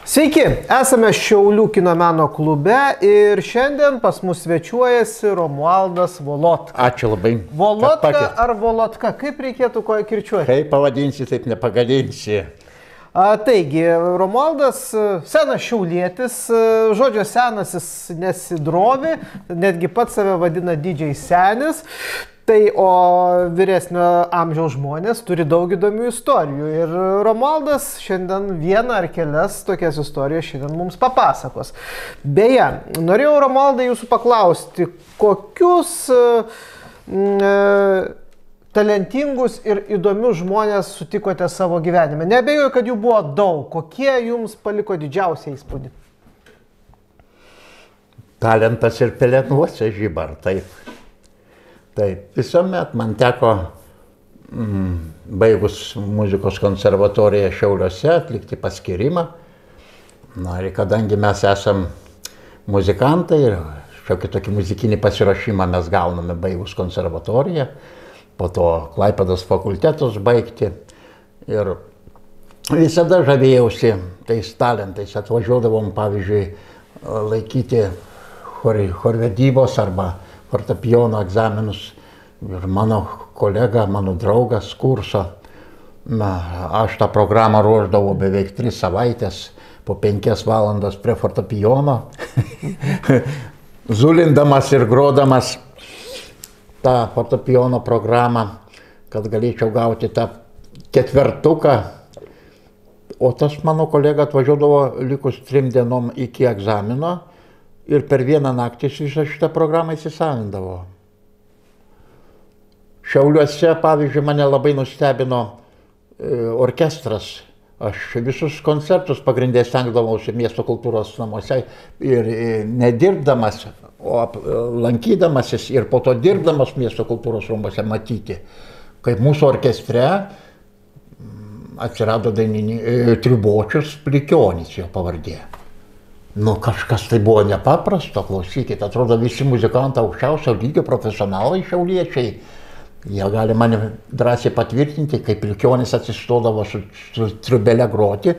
Sveiki, esame Šiaulių kino meno klube ir šiandien pas mus svečiuojasi Romualdas Volotka. Ačiū labai. Volotka ar Volotka? Kaip reikėtų ko kirčiuoti? Kaip pavadinsi, taip nepagadinsi. Taigi, Romualdas senas šiaulietis, žodžio senasis nesidrovi, netgi pats save vadina didžiai senis. Tai o vyresnio amžiaus žmonės turi daug įdomių istorijų ir Romualdas šiandien vieną ar kelias tokias istorijas šiandien mums papasakos. Beje, norėjau Romualdai jūsų paklausti, kokius talentingus ir įdomius žmonės sutikote savo gyvenime? Neabejoju, kad jų buvo daug. Kokie jums paliko didžiausią įspūdį? Talentas ir pelenuose žibar, taip. Taip, visuomet man teko, baigus muzikos konservatoriją Šiauliuose, atlikti paskyrimą. Na ir kadangi mes esam muzikantai ir šiokį tokį muzikinį pasiruošimą mes gauname baigus konservatoriją, po to Klaipėdos fakultetus baigti. Ir visada žavėjausi tais talentais. Atvažiuodavom, pavyzdžiui, laikyti chorvedybos arba fortepijono egzaminus ir mano kolega, mano draugas kurso, aš tą programą ruošdavau beveik 3 savaitės, po 5 valandas prie fortepijono, zulindamas ir grodamas tą fortepijono programą, kad galėčiau gauti tą 4. O tas mano kolega atvažiuodavo likus 3 dienom iki egzamino, ir per vieną naktį visą šitą programą įsisavindavo. Šiauliuose, pavyzdžiui, mane labai nustebino orkestras. Aš visus koncertus pagrindė stengdavausi miesto kultūros namuose ir nedirbdamas, o lankydamasis ir po to dirbdamas miesto kultūros rūmuose matyti, kaip mūsų orkestre atsirado Triubočius Plikionis, jo pavardė. Nu, kažkas tai buvo nepaprasto, klausykit, atrodo visi muzikantai aukščiausio lygio profesionalai šiauliečiai. Jie gali mane drąsiai patvirtinti, kai Plikionis atsistodavo su triubele groti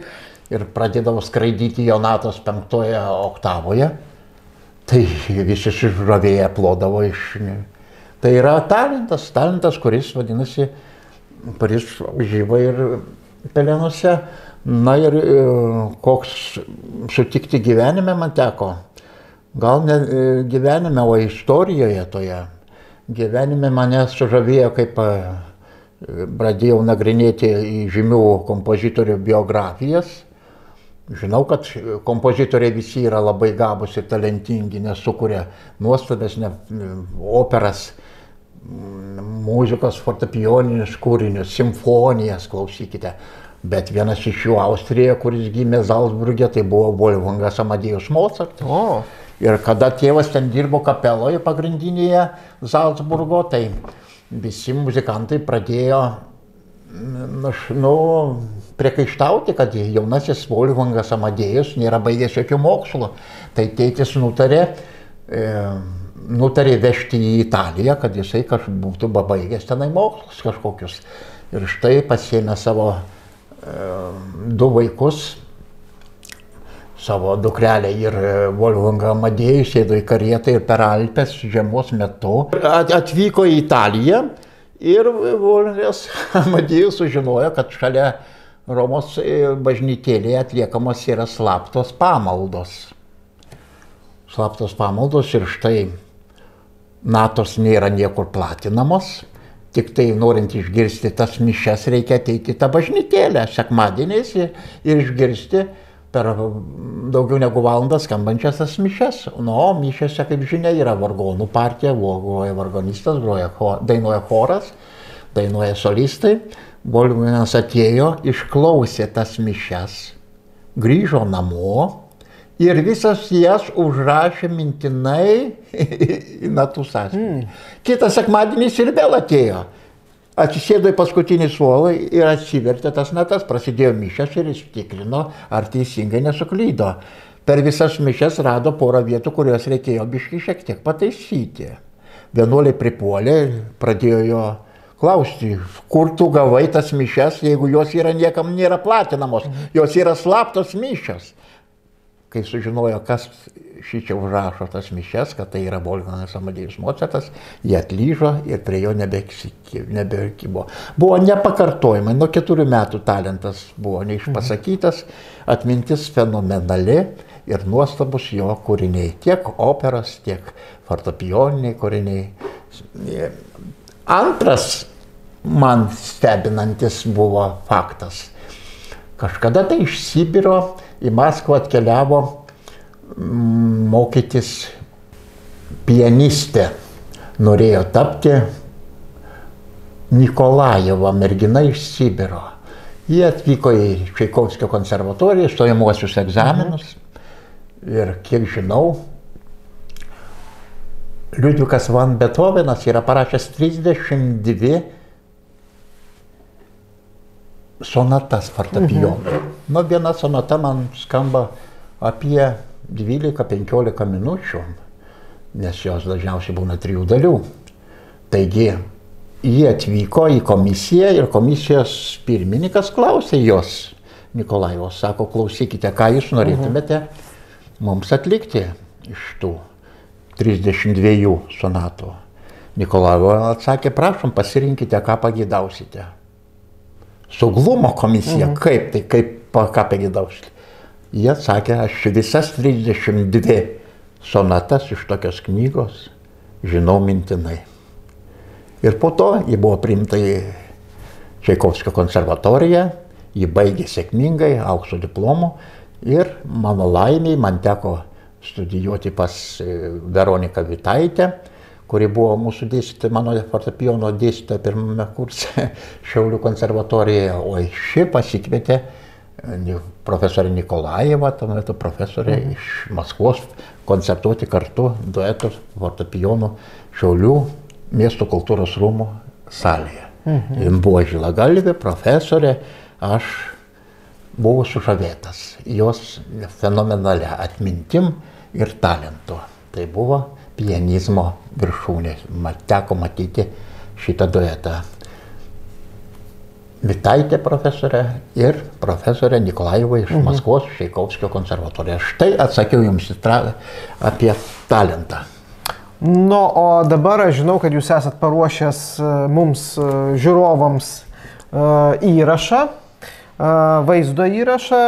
ir pradėdavo skraidyti Jonatos 5 oktavoje, tai visi sužavėję plodavo iš... Tai yra talentas, kuris vadinasi, kuris žyba ir pelenuose. Na ir koks sutikti gyvenime man teko, gal ne gyvenime, o istorijoje toje. Gyvenime mane sužavėjo, kaip pradėjau nagrinėti žymių kompozitorių biografijas. Žinau, kad kompozitoriai visi yra labai gabūs ir talentingi, nes sukuria nuostabias operas, muzikos, fortepijoninius kūrinius, simfonijas, klausykite. Bet vienas iš jų Austrijoje, kuris gimė Zalcburge, tai buvo Wolfgangas Amadėjus Mozart. Ir kada tėvas ten dirbo kapeloje pagrindinėje Zalcburgo, tai visi muzikantai pradėjo priekaištauti, kad jaunasis Wolfgangas Amadėjus nėra baigęs jokių mokslų. Tai tėtis nutarė vežti į Italiją, kad jisai būtų baigęs tenai mokslus kažkokius. Ir štai pasiėmė savo 2 vaikus, savo dukrelę ir Wolfgangą Amadėjų, sėdo į karietą ir per Alpes žiemos metu atvyko į Italiją ir Wolfgangas Amadėjus sužinojo, kad šalia Romos bažnytėlėje atliekamos yra slaptos pamaldos. Slaptos pamaldos ir štai natos nėra niekur platinamos. Tik tai norint išgirsti tas mišias reikia ateiti į tą bažnytėlę sekmadieniais ir išgirsti per daugiau negu valandą skambančias tas mišias. O mišiose, kaip žinia, yra vargonų partija, groja vargonistas, dainuoja choras, dainuoja solistai. Wolfgangas atėjo, išklausė tas mišias, grįžo namo ir visas jas užrašė mintinai į natų sąsiuvinį. Kitą sekmadienį ir vėl atėjo. Atsisėdo į paskutinį suolą ir atsivertė tas natas, prasidėjo mišias ir įsitikrino, ar teisingai nesuklydo. Per visas mišias rado porą vietų, kurios reikėjo biškį šiek tiek pataisyti. Vienuoliai pripuolė ir pradėjo jo klausti, kur tu gavai tas mišias, jeigu jos yra niekam nėra platinamos, jos yra slaptos mišios. kai sužinojo, kas šičia užrašo tas mišias, kad tai yra Wolfgangas Amadėjus Mocartas, jie atlyžo ir prie jo nebekibo. Buvo nepakartojimai, nuo 4 metų talentas buvo neišpasakytas, atmintis fenomenali ir nuostabus jo kūriniai, tiek operos, tiek fortepijoniniai kūriniai. Antras man stebinantis buvo faktas. Kažkada tai iš Sibiro į Maskvą atkeliavo mokytis pianistė. Norėjo tapti Nikolajeva, mergina iš Sibiro. Jie atvyko į Čaikovskio konservatoriją, stojamuosius egzaminus. Ir kiek žinau, Liudvikas van Beethovenas yra parašęs 32 sonatas fortepijonui. Nu, viena sonata man skamba apie 12-15 minučių, nes jos dažniausiai būna 3 dalių. Taigi, jie atvyko į komisiją ir komisijos pirmininkas klausė jos, Nikolajevos, sako, klausykite, ką jūs norėtumėte mums atlikti iš tų 32 sonatų. Nikolajevas atsakė, prašom, pasirinkite, ką pageidausite. Suglumo komisija, kaip tai, ką pageidausite. Jie atsakė, aš visas 32 sonatas iš tokios knygos žinau mintinai. Ir po to ji buvo priimta į Čaikovskio konservatoriją, ji baigė sėkmingai, aukso diplomu ir mano laimiai man teko studijuoti pas Veroniką Vitaitę, kuri buvo mūsų dėstytoja, mano fortepijono dėstytoja pirmame kurse Šiaulių konservatorijoje, o ši pasikvietė profesorė Nikolajeva, tuo metu profesorė iš Maskvos, koncertuoti kartu duetų fortepijonų Šiaulių miesto kultūros rūmų salėje. Jis buvo žilagalvė, profesorė, aš buvau sužavėtas jos fenomenalia atmintim ir talentu. Tai buvo pianizmo viršūnė. Man teko matyti šitą duetą. Vitaitė profesorė ir profesorė Nikolajeva iš Maskvos Čaikovskio konservatorijos. Štai atsakiau jums apie talentą. Nu, o dabar aš žinau, kad jūs esat paruošęs mums žiūrovams įrašą, vaizdo įrašą,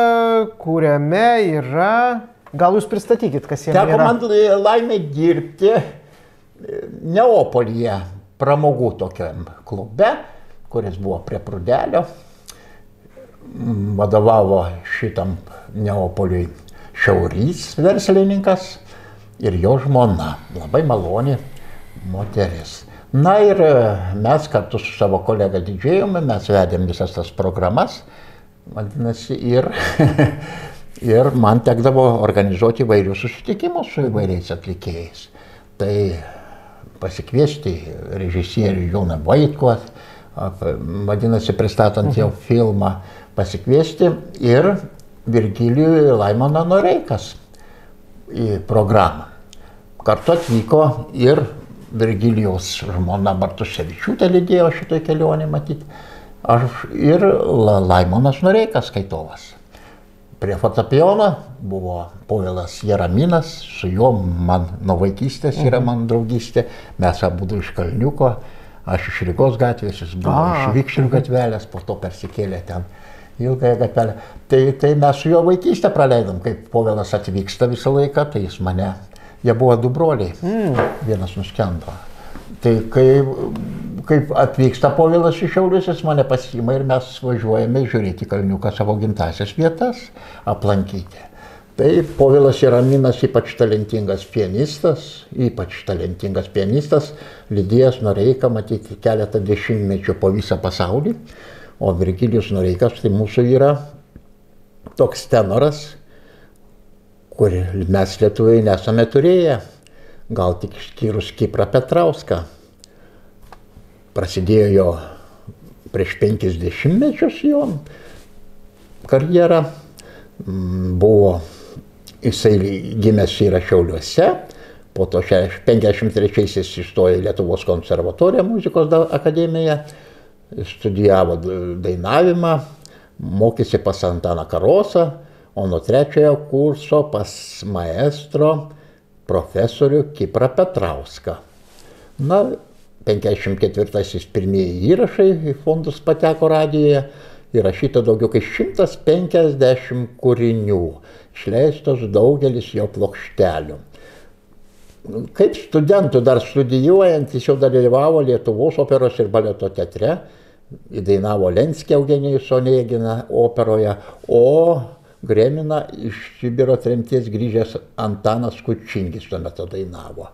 kuriame yra... Gal jūs pristatykit, kas jame yra? Teko man laimė dirbti Neapolyje, pramogų tokiam klube, kuris buvo prie Prūdelio. Vadovavo šitam Neapoliui Šiaurys verslininkas ir jo žmona, labai maloni moteris. Na ir mes kartu su savo kolega didžėjumi, mes vedėm visas tas programas, vadinasi, ir man tekdavo organizuoti įvairius susitikimus su įvairiais atlikėjais. Tai pasikviesti režisierių Joną Vaitkų, vadinasi, pristatant jau filmą, pasikviesti ir Virgilijų Laimoną Noreikas į programą. Kartu atvyko ir Virgilijaus žmona Bartuševičiūtė lydėjo šitoj kelionį matyti. Aš ir Laimonas Noreikas skaitovas. Prie fortepijono buvo Povilas Jaraminas, su juo man nuo vaikystės yra man draugystė. Mes abudu iš Kalniuko, aš iš Rygos gatvės, jis buvo iš Vikšrių gatvelės, po to persikėlė ten ilgąją gatvelę. Tai mes su juo vaikystę praleidom, kaip Povilas atvyksta visą laiką, tai jis mane, jie buvo 2 broliai, vienas nuskendo. Tai kaip atvyksta Povilas iš Šiaulius, jis mane pasiima ir mes važiuojame žiūrėti Kalniuką savo gimtasias vietas, aplankyti. Tai Povilas Jaraminas ypač talentingas pianistas, lydėjęs Noreiką matyti keletą dešimtmečių po visą pasaulį, o Virgilijus Noreikas tai mūsų yra toks tenoras, kur mes lietuviai nesame turėję, gal tik išskyrus Kiprą Petrauską. Prasidėjo jo prieš 50 mečius jo karjera. Jisai gimęs yra Šiauliuose, po to 53-aisiais įstojo į Lietuvos konservatoriją muzikos akademiją, studijavo dainavimą, mokėsi pas Antaną Karosą, o nuo 3 kurso pas maestro profesorių Kiprą Petrauską. Na, 54 pirmieji įrašai į fondus pateko radijoje, įrašyta daugiau kaip 150 kūrinių, išleistos daugelis jo plokštelių. Kaip studentų dar studijuojant, jis jau dalyvavo Lietuvos operos ir baleto teatre, įdainavo Lenskį Eugenijus Oneginą operoje, o Greminą iš Sibiro tremties grįžęs Antanas Kučingis tuo metu dainavo.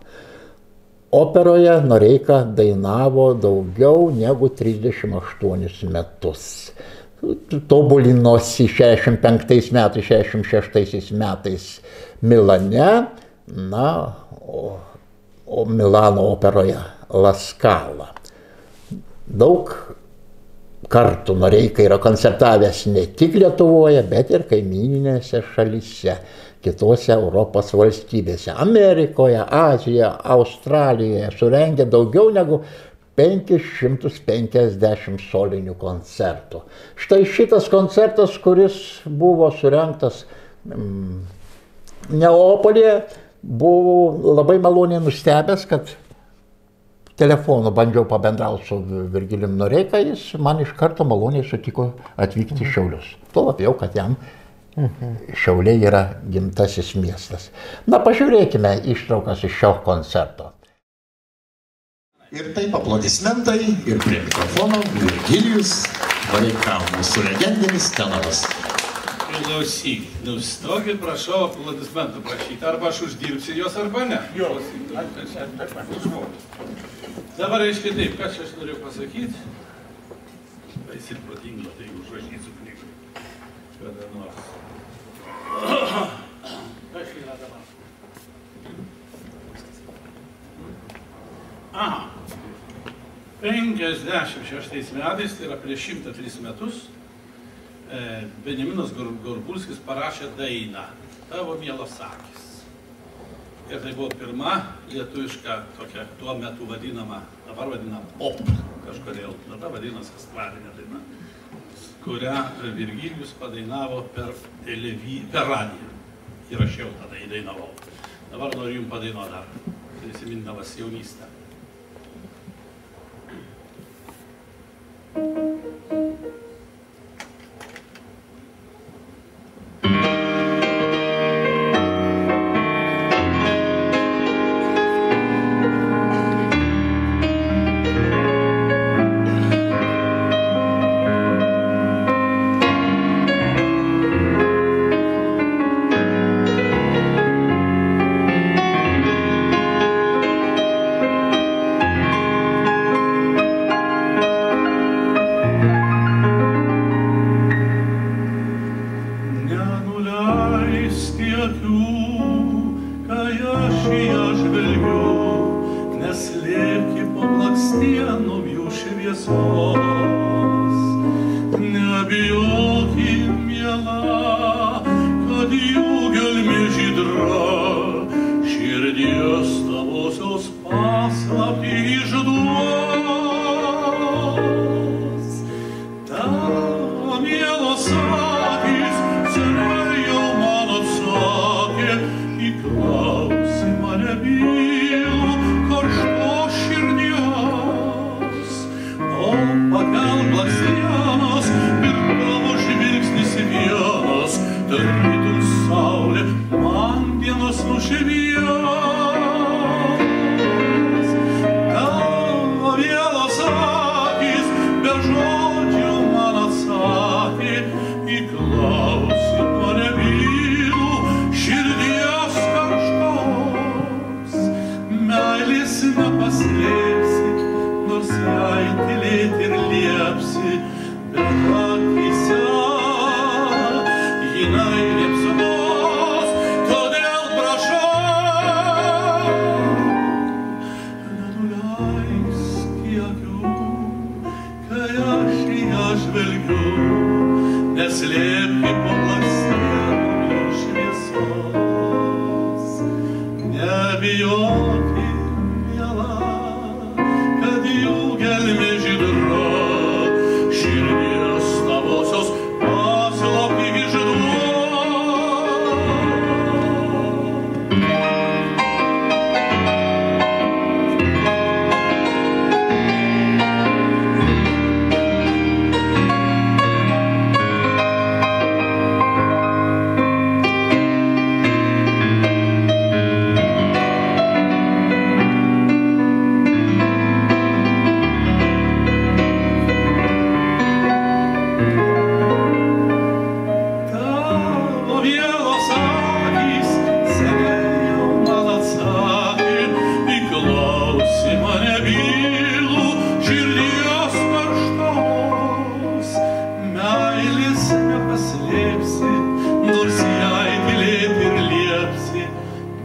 Operoje Noreika dainavo daugiau negu 38 metus. Tobulinosi 65 metais, 66 metais Milane, na, o Milano operoje La Scala. Daug kartų Noreika yra koncertavęs ne tik Lietuvoje, bet ir kaimyninėse šalyse, kitose Europos valstybėse, Amerikoje, Azijoje, Australijoje, surengė daugiau negu 550 solinių koncertų. Štai šitas koncertas, kuris buvo surengtas Neapolyje, buvo labai maloniai nustebęs, kad telefonu bandžiau pabendrauti su Virgilijum Noreika, jis man iš karto maloniai sutiko atvykti į Šiaulius. Tuo labiau, kad jam Šiauliai yra gimtasis miestas. Na, pažiūrėkime ištraukas iš šio koncerto. Ir taip aplodismentai, ir prie mikrofono Virgilijus Noreika, mūsų legendinis tenoras. Klausyk, nustokit, prašau aplodismentų prašyti, arba aš uždirbsiu jos, arba ne. Dabar reiškia taip, ką aš noriu pasakyti. Baisit protingo, tai užrašysiu knygą. Kada nors. Kas yra dabar? Aha. 56 metais, tai yra prieš 103 metus, Benjaminas Gorbulskis parašė dainą Tavo mielos akys. Ir tai buvo pirma lietuviška tokia tuo metu vadinama, dabar vadinama pop kažkodėl, tada vadinasi estradinė daina, kurią Virgilijus padainavo per radiją. Įrašiau tada, įdainavau. Dabar noriu jums padainuoti dar, prisimindamas jaunystę.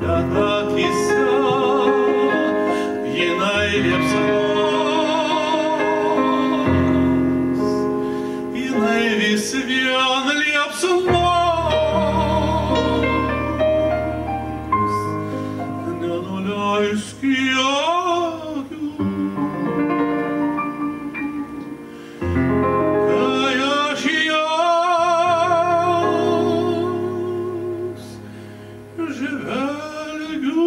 bet akyse jinai liepsnos, jinai vis vien liepsnos, nenuleisk akių, kai aš jas žvelgiu.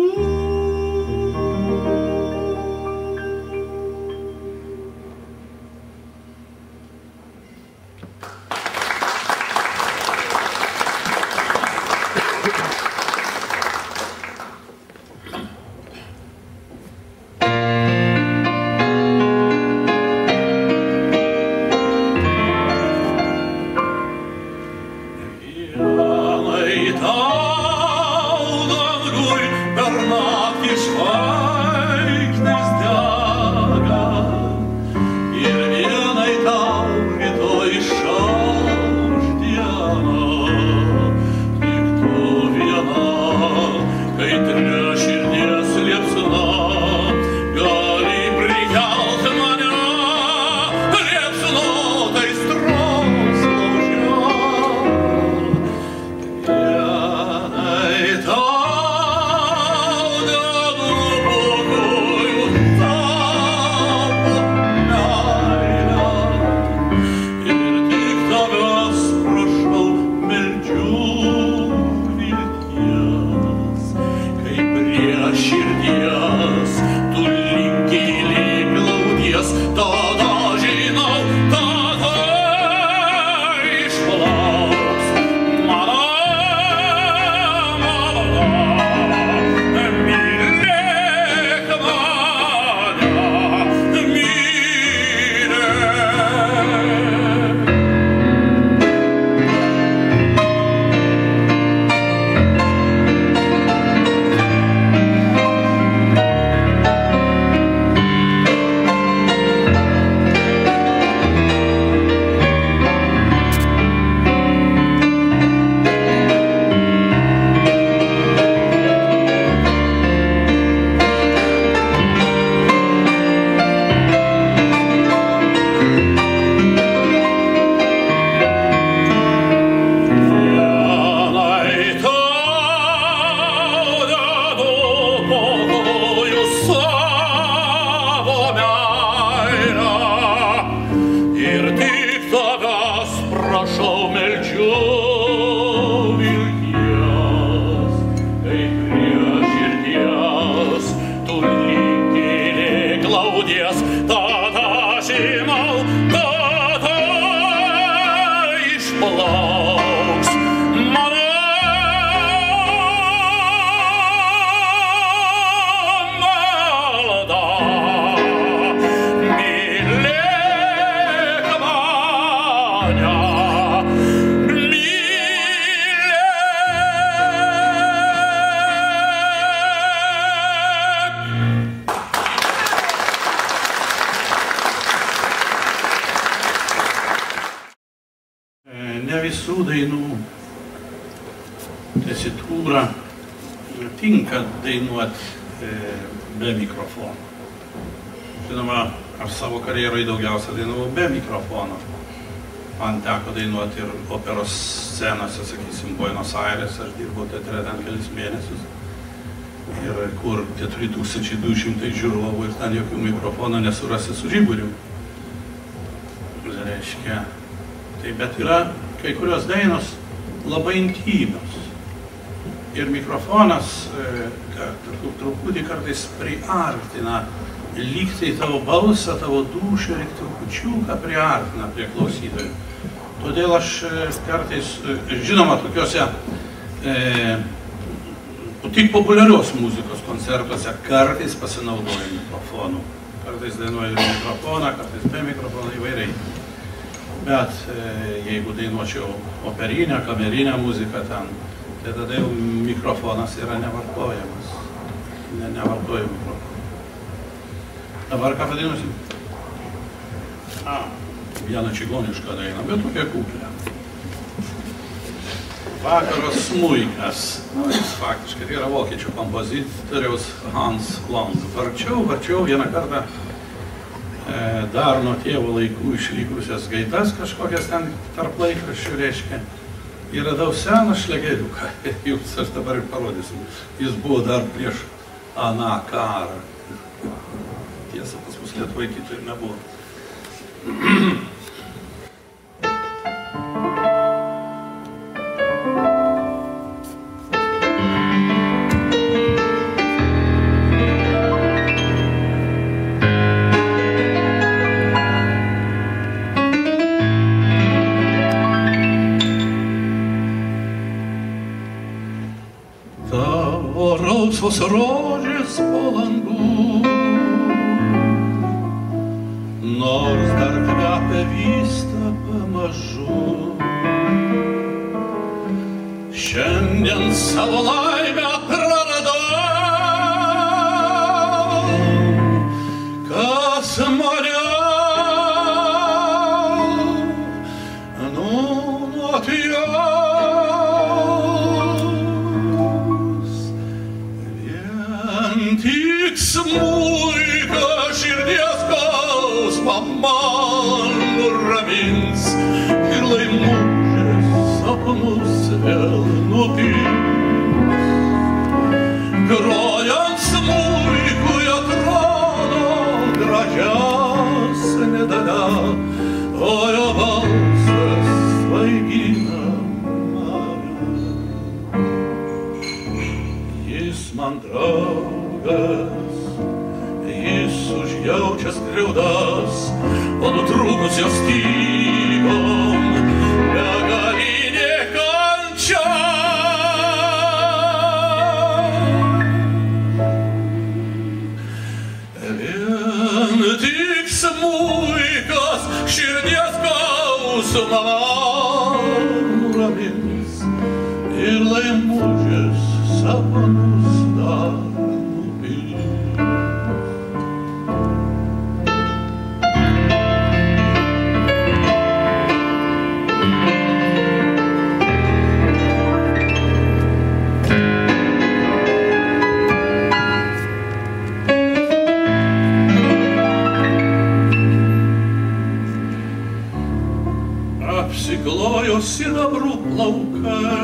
Ne visų dainų tesitūra tinka dainuoti be mikrofono. Žinoma, aš savo karjeroje daugiausia dainavau be mikrofono. Man teko dainuoti ir operos scenose, sakysim, Buenos Aires, aš dirbau teatre ten kelis mėnesius. Ir kur 4200 žiūrovų ir ten jokių mikrofonų nesurasi su žiburiu. Reiškia, tai bet yra kai kurios dainos labai intymios. Ir mikrofonas truputį kartais priartina, lyg tai tavo balsą, tavo dūšią, lyg trupučiuką priartina prie klausytojų. Todėl aš kartais, žinoma, tokiuose tik populiarios muzikos koncertuose kartais pasinaudoju mikrofonu. Kartais dainuoju mikrofoną, kartais be mikrofono, įvairiai. Bet jeigu dainuočiau operinę, kamerinę muziką ten, tai tada jau mikrofonas yra nevartojamas. Nevartoju mikrofoną. Dabar ką padinusim? Vieną čigonišką dainą, bet tokia kuklę. Vakaro smuikas. Jis faktiškai yra vokiečių kompozitoriaus Hans Long. Varčiau vieną kartą dar nuo tėvo laikų išlikusias gaitas kažkokias ten tarp laikraščių reiškia. Ir radau seną šlegeriuką. Jums aš dabar ir parodysiu. Jis buvo dar prieš aną karą. Tiesa, pas mus Lietuvai kito ir nebuvo. Rausvos rožės po langų, nors dar kvepia vysta pamažu. Šiandien savo laimę praradau, kas maniau nūnot tik smuika širdies skausmą man nuramins ir laimužės sapnus vėl nupins. Grojant smuikui atrodo gražiausia dalia, o jo balsas svaigina mane. Jis man draugas, jis užjaučia skriaudas, o nutrūkus jos stygom begalinė kančia. Vien tik smuikas širdies skausmą man nuramins ir laimužės sapnus dar nupils. Apsiklojo sidabrų plaukai,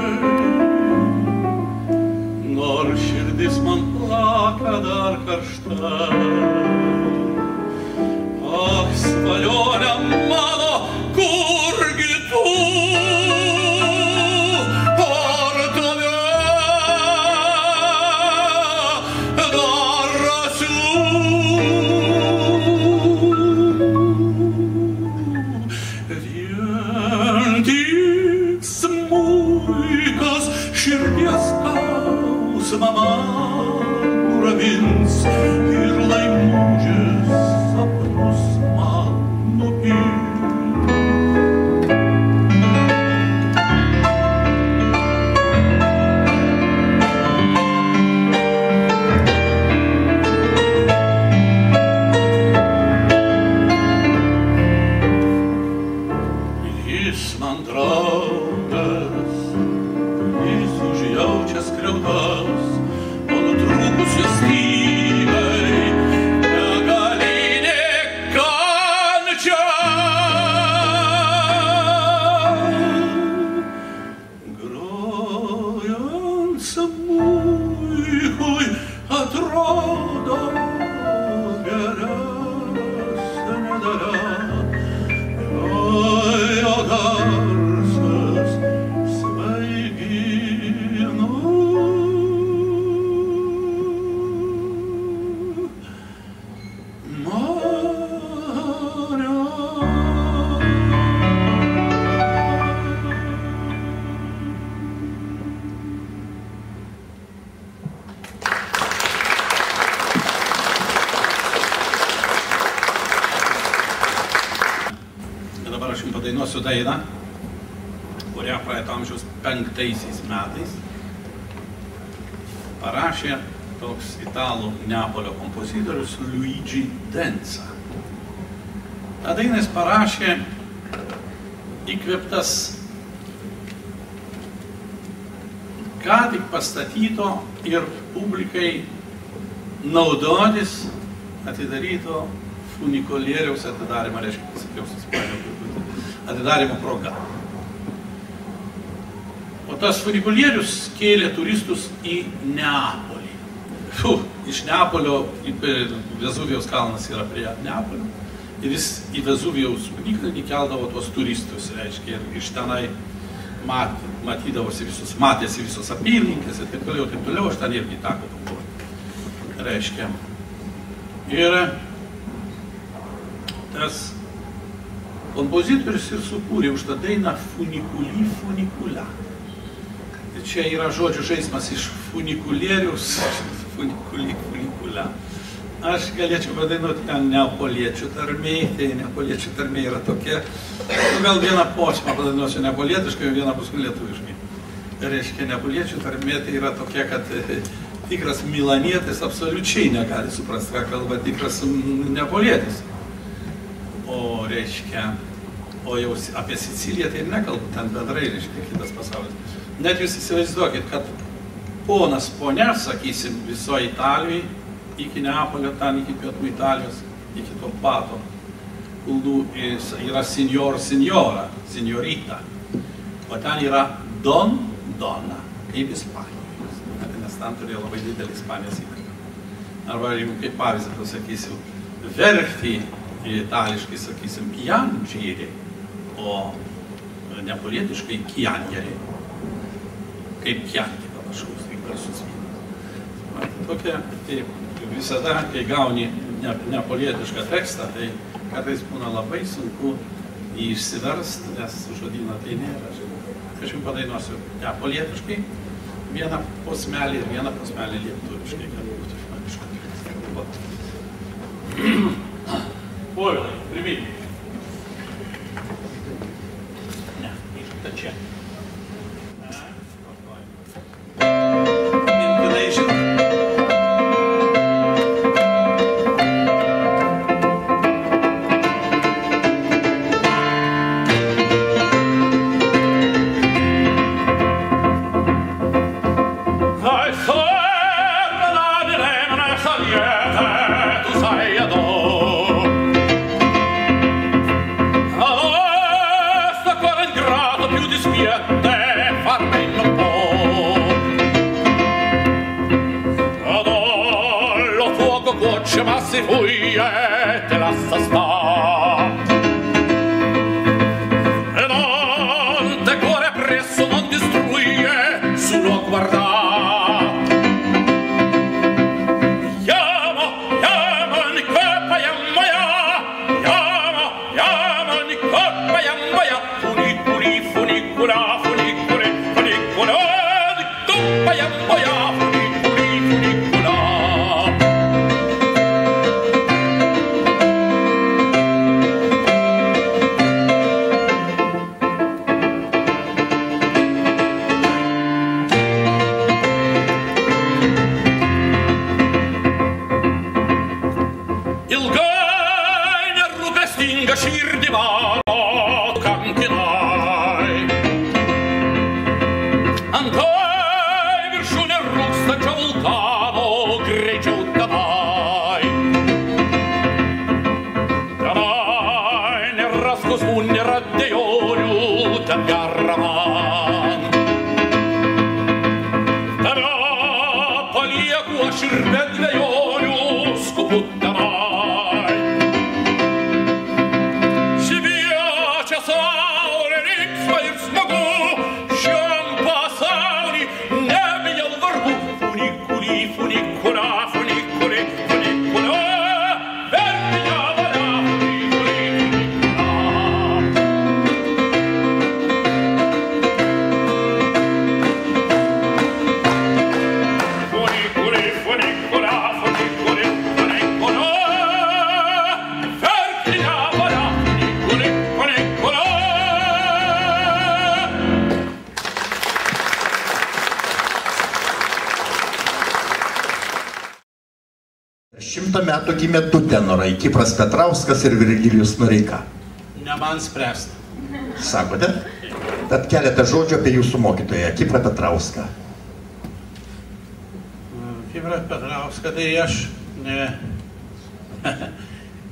nors širdis man plaka dar karšta. Ak, svajonė mano, kurgi tu, ar tave dar rasiu. Vien tik smuikas širdies skausmą man nuramins ir laimužės sapnus man nupils. Jis man draugas, jis užjaučia skriaudas, o nutrūkus jos stygai begalinė kančia. Grojant smuikui atrodo geresnė dalia, jo garsas svaigina mane. Dabar aš jums padainuosiu dainą, kurią praeito amžiaus 5 metais parašė toks italų Neapolio kompozitorius Luigi Denza. Ta dainą jis parašė įkvėptas ką tik pastatyto ir publikai naudotis atidaryto funikulieriaus atidarymo, reiškia, pasakiau, atidarymo proga. O tas funikulierius kėlė turistus į Neapolį. Iš Neapolio, Vezuvijaus kalnas yra prie Neapolio, ir jis į Vezuvijaus ugnikalnį keldavo tuos turistus, reiškia, ir iš tenai matėsi visos apylinkės ir taip toliau, aš ten irgi teko pabuvoti, reiškia. Ir tas kompozitorius ir sukūrė už tą dainą Funiculi Funicula. Čia yra žodžių žaismas iš funikulierius, Funiculi Funicula. Aš galėčiau padainuoti ten neapoliečių tarmėj, tai neapoliečių tarmėj yra tokia, gal vieną posmą padainuosiu neapolietiškai, vieną paskui lietuviškai. Reiškia, neapoliečių tarmė tai yra tokia, kad tikras milanietis absoliučiai negali suprasti, ką kalba tikras neapolietis. O reiškia, o jau apie Siciliją tai nekalbu, ten bendrai, reiškia, kitas pasaulis. Net jūs įsivaizduokit, kad ponas, ponia, sakysim, visoje Italijoje, iki Neapolio, ten iki pietų Italijos, iki to pato kuldų yra signor, signora, signorita, o ten yra don, donna, kaip Ispanijos, nes ten turėjo labai didelį Ispanijos įtaką. Arba jeigu kaip pavyzdį pasakysiu, verkti itališkai sakysim piangere, o neapolietiškai chiangere, kaip chianti panašaus, kaip garsus vynas. Tokia, tai visada, kai gauni neapolietišką tekstą, tai kartais būna labai sunku jį išsiversti, nes žodyno tai nėra. Aš jums padainuosiu neapolietiškai, vieną posmelį ir vieną posmelį lietuviškai, kad būtų išmaniškai. Povilai, primink. Ne, išta čia. Mintinai žinai. Ma se vuoi te lascia stare e non te cuore presso non distruire solo guardare chiamo ni coppa chiamo ni coppa funiculi funicula funiculi funicula ni coppa Metų gimė du tenorai, Kipras Petrauskas ir Virgilijus Noreika. Ne man spręsti. Sakote? Tad keletą žodžių apie jūsų mokytoją, Kiprą Petrauską. Kazimierą Petrauską, tai aš,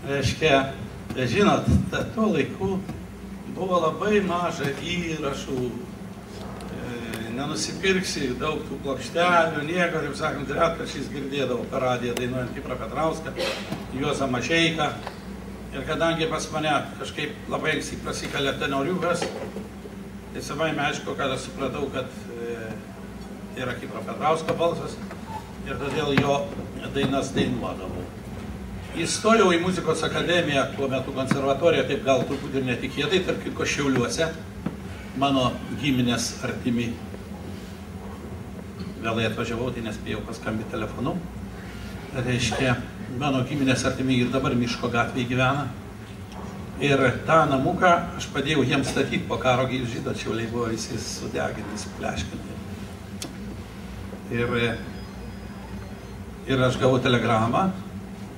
reiškia, žinot, tuo laiku buvo labai maža įrašų, nenusipirksi daug tų plokštelių, nieko, taip sakant, retkarčiais girdėdavau per radiją dainuojant Kiprą Petrauską, Juozą Mažeiką. Ir kadangi pas mane kažkaip labai anksti prasikalė tenoriukas, tai savaime aišku, kad aš supratau, kad tai yra Kipro Petrausko balsas ir todėl jo dainas dainuodavau. Įstojau į muzikos akademiją, tuo metu konservatoriją, taip gal truputį ir netikėtai, tarp kitko Šiauliuose, mano giminės artimi. Vėlai atvažiavau, tai nespėjau paskambinti telefonu. Reiškia, mano giminės artimi ir dabar Miško gatvėje gyvena. Ir tą namuką aš padėjau jiems statyti po karo, žinot, Šiauliai buvo visi sudeginti, supleškinti. Ir aš gavau telegramą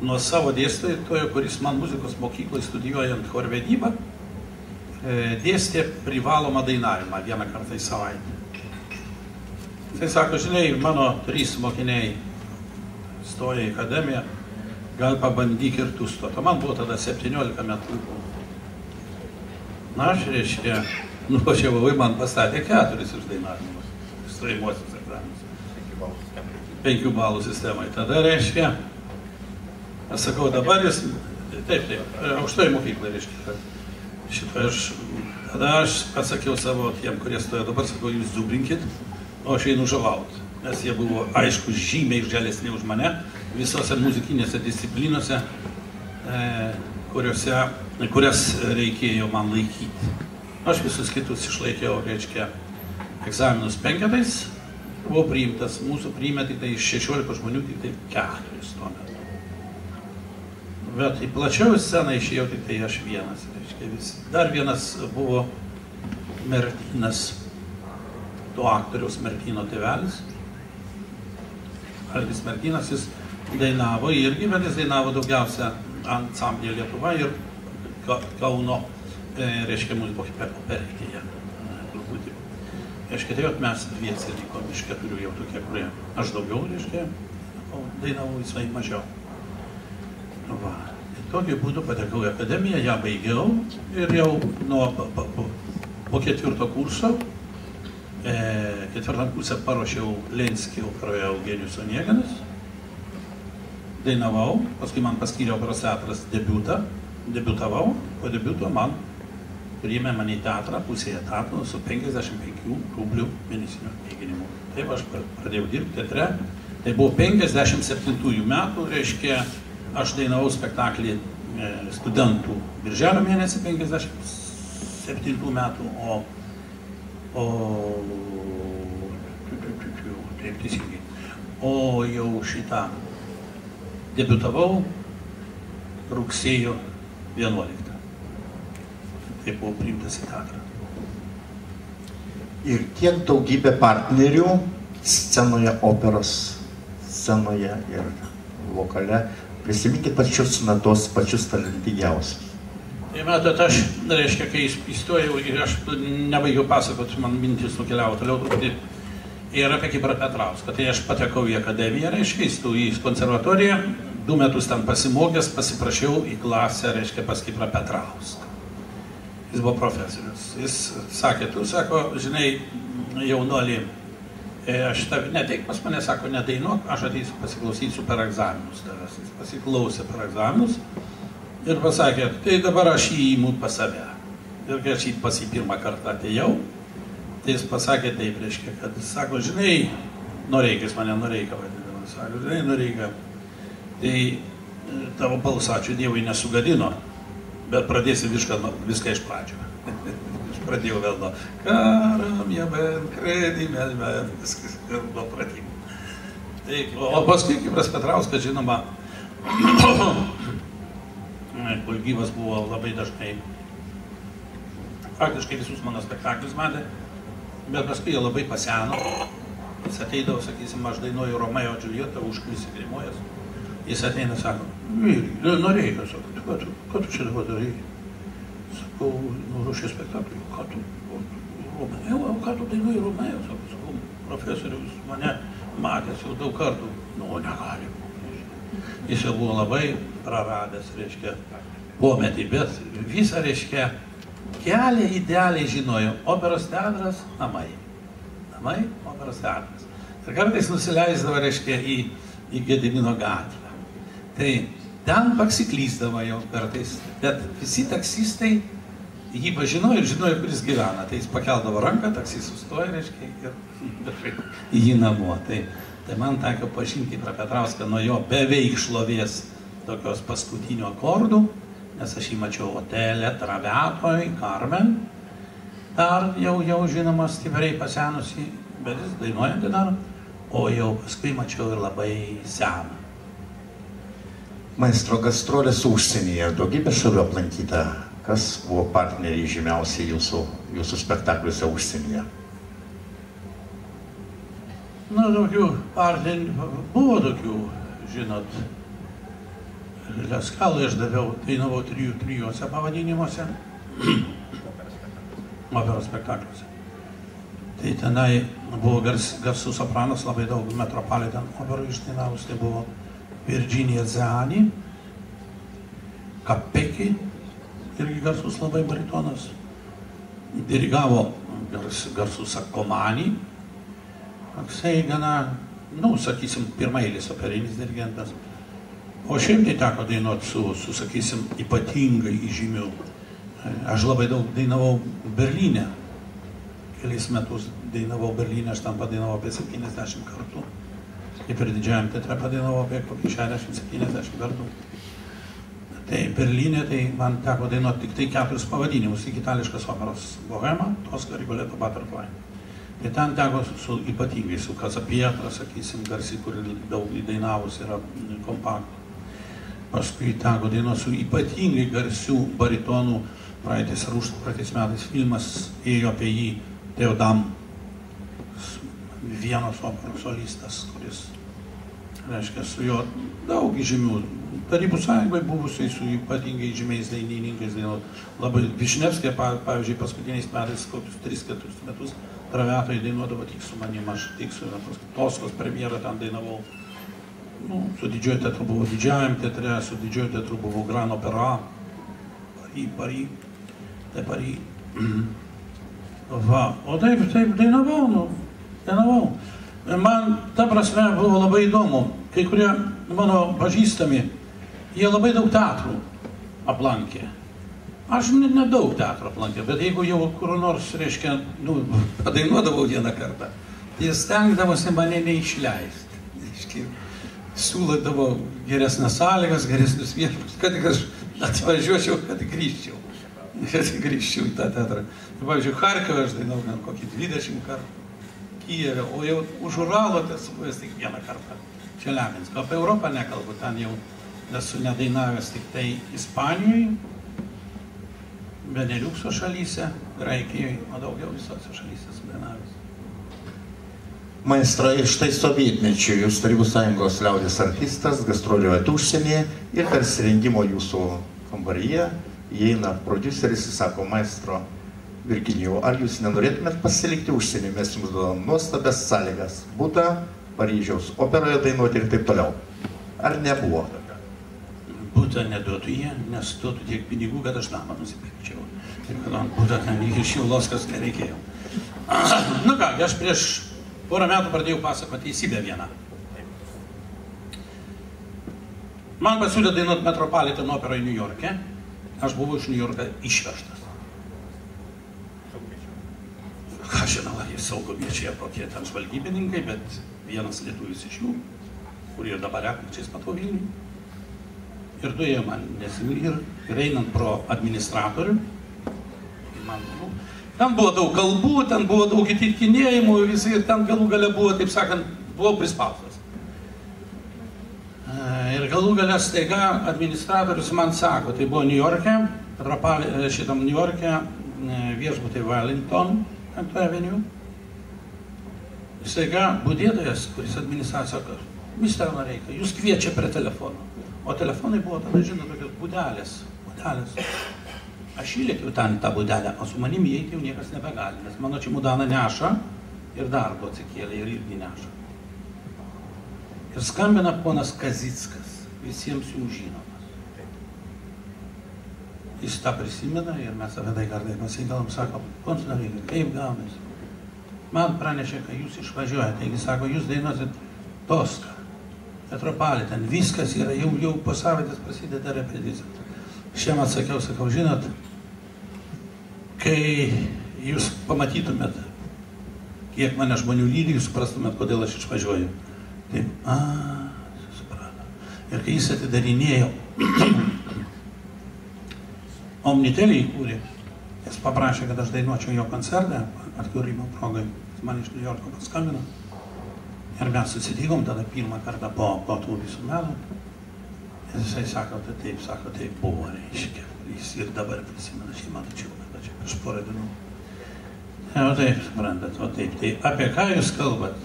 nuo savo dėstytojo, kuris man muzikos mokykloje studijuojant chorvedybą dėstė privalomą dainavimą vieną kartą į savaitę. Tai sako, žinai, mano 3 mokiniai stoja į akademiją, gal pabandyk ir tu stoti. Man buvo tada 17 metų. Na, aš, reiškia, nuvažiavau ir man pastatė 4 išdainavimus, stojimuosius egzaminus. 5 balų sistemai. Tada, reiškia, aš sakau, dabar jis, taip, aukštoji mokykla, reiškia, tada aš pasakiau savo tiem, kurie stojo, dabar sakau, jūs zubrinkit, o aš einu žalaut, nes jie buvo, aišku, žymiai žalesni už mane visose muzikinėse disciplinose, kurias reikėjo man laikyti. Aš visus kitus išlaikiau, reiškia, egzaminus 5, buvau priimtas, mūsų priėmė tik tai iš 16 žmonių, tik tai 4 tuo metu. Bet į plačiau sceną išėjau tik tai aš vienas, reiškia visi. Dar vienas buvo Mertinas, to aktoriaus Mertino tėvelis. Algis Mertinas, jis dainavo irgi, bet jis dainavo daugiausia ansamblėje Lietuva ir Kauno, reiškia, muzikos operetėje. Reiškia, tai mes dviese likom iš 4 jau tokie, kurie aš daugiau, reiškia, dainavau visai mažiau. Va. Tokiu būdu patekau į akademiją, ją baigiau ir jau po 4 kurso, 4 kursą paruošiau Lenskį operoje Eugenijus Onieganas, dainavau, paskui man paskyrė operos teatras debiutavau, po debiuto man priėmė mane į teatrą, pusėje etato, su 55 rublių mėnesiniu atlyginimu. Taip aš pradėjau dirbti teatre, tai buvo 57 metų, reiškia, aš dainavau spektaklį studentų birželio mėnesį 57 metų, taip teisingai, o jau šitą debiutavau rugsėjo 11. Taip buvau priimtas į teatrą. Ir tiek daugybė partnerių scenoje, operos scenoje ir vokale. Prisiminkit pačius metus, pačius talentingiausius. Tai matot, aš, reiškia, kai įstojau ir aš nebaigiau pasakot, man mintis nukeliavo toliau truputį ir apie Kiprą Petrauską. Tai aš patekau į akademiją, reiškia, įstojau į konservatoriją, 2 metus ten pasimokęs, pasiprašiau į klasę, reiškia, pas Kiprą Petrauską. Jis buvo profesorius. Jis sakė, tu, sako, žinai, jaunuolį, aš neteik pas mane, sako, nedainuok, aš ateisiu pasiklausysiu per egzaminus tavęs. Jis pasiklausė per egzaminus ir pasakė, tai dabar aš jį įimu pas save. Ir kai aš jį pas jį pirmą kartą atėjau, tai jis pasakė taip, reiškia, kad, sako, žinai, Noreika, jis mane Noreika vadinama, sako, žinai, Noreika, tai tavo balsą, ačiū Dievui, nesugadino, bet pradėsi viską iš pradžio. Aš pradėjau vėl nuo karam, jeben, kredimel, viskas nuo pradimų. O paskui Kipras Petrauskas, žinoma, kol gyvas buvo labai dažnai, faktiškai visus mano spektaklius matė, bet paskui jie labai paseno. Jis ateidavo, sakysim, aš dainuoju Romeo Džiuljetą, užkulisi grimuojas. Jis ateina, sako, Noreika, sako, ką tu čia dabar darai? Sakau, ruošė spektaklį, ką tu, Romeo, ką tu dainuoji Romeo, sakau, profesorius mane matęs jau daug kartų. Nu, negali. Jis jau buvo labai praradęs, reiškia, pometį, bet visą, reiškia, kelią idealiai žinojo. Operos teatras, namai. Namai, operos teatras. Ir kartais nusileisdavo, reiškia, į Gedimino gatvę. Tai ten pasiklyzdavo jau kartais, bet visi taksistai jį pažinojo ir žinojo, kur jis gyvena. Tai jis pakeldavo ranką, taksis sustoja, reiškia, ir į jį namo. Tai man teko pažinti Kiprą Petrauską nuo jo beveik šlovės tokios paskutinių akordų, nes aš jį mačiau Otele, Traviatoj, Carmen, dar jau žinoma stipriai pasenusi, bet jis dainuojantį dar, o jau paskui mačiau ir labai seną. Maestro, gastrolės užsienyje, daugybė šalių aplankyta. Kas buvo partneriai žymiausiai jūsų spektakliuose užsienyje? Na, tokių partnerių, buvo tokių, žinot, Leskalą aš dainavau trijuose pavadinimuose, operos spektakliuose. Tai tenai buvo garsų sopranas, labai daug Metropolitan operų išdainavus, tai buvo Virginija Zani, Kapeki, irgi garsus labai baritonas, dirigavo garsus Sakomani, toksai gana, sakysim, pirmailis operinis dirigentas. O šiaip tai teko dainuoti su, sakysim, ypatingai įžymiu. Aš labai daug dainavau Berlyne. Kelis metus dainavau Berlyne, aš tam padainavau apie 70 kartų. Kaip ir Didžiajam teatre padainavau apie 60-70 kartų. Tai Berlyne tai man teko dainuoti tik tai 4 pavadinimus. Itališkas operos Bohema, Tosca, Rigoletto, Butterfly. Tai ten teko ypatingai su Kazapietra, sakysim, garsiai, kur daug dainavus yra kompaktų. Paskui teko dainuoti su ypatingai garsių baritonų. Praeitais metais filmas ėjo apie jį, Teodam, Vienos operos solistas, kuris, reiškia, su jo daug įžymių. Tarybų sąjungoje buvusiai su ypatingai įžymiais dainininkais dainuoti. Labai Višnevskė, pavyzdžiui, paskutiniais metais, kokius 3-4 metus, Traviatoj dainuodavo tik su manim, aš tik su Toskos premjerą ten dainavau. Su Didžiojo teatru buvau Didžiajam teatre, su Didžiojo teatru buvau Grand Opera, Paris. Va, o taip dainavau. Man, ta prasme, buvo labai įdomu. Kai kurie mano pažįstami, jie labai daug teatrų aplankė. Aš nedaug teatrų aplankė, bet jeigu jau kur nors, reiškia, padainuodavau vieną kartą, tai stengdavosi mane neišleisti. Siūlydavo geresnės sąlygas, geresnius viešbučius, kad tik aš atvažiuočiau, kad grįžčiau į tą teatrą. Pavyzdžiui, Charkove aš dainau kokį 20 kartų, Kijeve, o jau už Uralo esu buvęs tik vieną kartą, Čeliabinsko. Apie Europą nekalbu, ten jau esu nedainavęs tik tai Ispanijoje, Beneliukso šalyse, Graikijoje, o daugiau visose šalyse esu dainavęs. Maestro, ir štai sovietmečiu jūs Tarybų sąjungos liaudies artistas, gastroliuojate užsienyje ir tarsi rengimo jūsų kambaryje įeina prodiuseris ir sako, maestro Virginijau, ar jūs nenorėtumėt pasilikti užsienį, mes jums duodam nuostabias sąlygas, butą Paryžiaus operoje dainuoti ir taip toliau. Ar nebuvo? Butą neduotų jie, nes duotų tiek pinigų, kad aš namą nusipirkčiau. Taip, kad man butą ten iš Šilovskos nereikėjo. Nu ką, aš prieš porą metų pradėjau pasakoti teisybę vieną. Man pasiūlė dainuoti Metropolitan operoje New York'e. Aš buvau iš New York'o išvežtas. Ką žinau, jie saugumiečiai kokie ten žvalgybininkai, bet vienas lietuvis iš jų, kurie dabar reklučiais matau Vilniui. Ir duėjo man nesimylį ir einant pro administratorių, ten buvo daug kalbų, ten buvo daug įtikinėjimų ir ten galų gale buvo, taip sakant, buvau prispaustas. Ir galų gale staiga administratorius man sako, tai buvo New York'e, šitam New York'e viešbutį Wellington, 5th Avenue. Staiga budėtojas, kuris administracija sako, Mr. Noreika, jūs kviečia prie telefono. O telefonai buvo tada, žinot, tokios budelės. Aš įlėkiau ten tą budelę, o su manim įeiti jau niekas nebegali, nes mano čemodaną neša ir darbo atsikėlė ir irgi neša. Ir skambina ponas Kazickas, visiems jums žinomas. Jis tą prisimena ir mes apie tai kartais pasikalbam, sakom, konsularėlį, kaip gaunasi? Man pranešė, kad jūs išvažiuojate, taigi sako, jūs dainuosit Toską, Metropolitan, viskas yra, jau po savaitės prasideda repeticija. Šiemet sakiau, žinot, kai jūs pamatytumėt, kiek mane žmonių lydi, jūs suprastumėt, kodėl aš išvažiuoju. Taip, suprato. Ir kai jis atidarinėjo, Omnitelį įkūrė, jis paprašė, kad aš dainuočiau jo koncertą, atkūrimo progai, jis man iš New Yorko paskambino. Ir mes susitikom tada pirmą kartą po tų visų metų. Ir jisai sako, taip buvo, reiškia. Jis ir dabar prisimena, šeimą tačiau, bet čia prieš porą dienų. O taip, suprantat, o taip, tai apie ką jūs kalbat?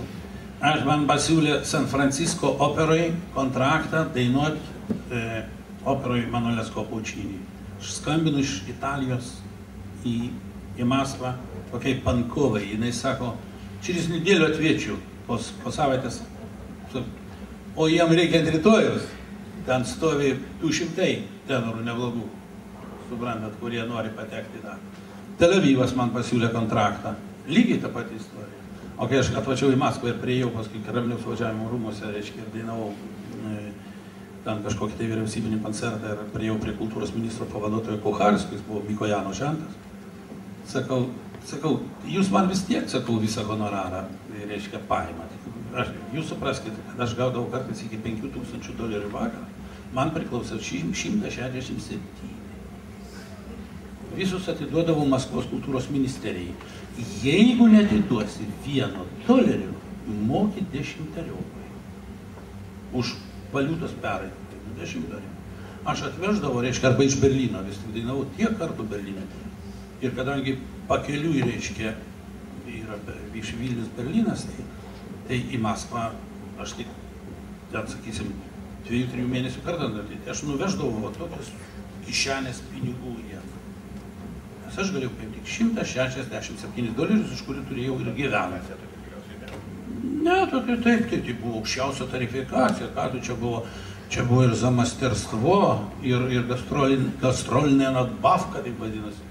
Aš man pasiūlė San Francisco operoj kontraktą dainuoti operoj Manolesko Pučinį. Aš skambinu iš Italijos į Maskvą, tokiai Pankovai. Jinai sako, через неделю отвечу, po savaitės. O jam reikia rytojus. Ten stovi 200 tenorų neblogų, suprantat, kurie nori patekti tą. Tel Avivas man pasiūlė kontraktą. Lygiai ta pati istorija. O kai aš atvačiau į Maskvą ir priėjau paskui Kremliaus važiavimo rūmuose, reiškia, ir dainavau ten kažkokį tai vyriausybinį koncertą ir priėjau prie kultūros ministro pavaduotojo Kucharskio, jis buvo Mikojano žentas. Sakau, jūs man vis tiek, visą honorarą, reiškia, paimat. Jūs supraskite, kad aš gaudavau kartais iki $5,000 vakarą, man priklausė 167. Visus atiduodavau Maskvos kultūros ministerijai. Jeigu netiduosi $1, moki 10. Už valiutos perraitą, 10. Aš atveždavau, reiškia, arba iš Berlyno, vis tik dainavau tiek kartų Berlyne. Ir kadangi pakeliui, reiškia, yra iš Vilnius Berlynas, tai į Maskvą aš tik, ten, sakysim, 2-3 mėnesių kartą, aš nuveždavau tokius kišenės pinigų jiems. Nes aš galėjau paimti tik $167, iš kurių turėjau ir gyvenatę. Ne, taip, tai buvo aukščiausio tarifikacija, ką tu čia buvo ir zamasterstvo, ir gastrolinė nadbavka, taip vadinasi.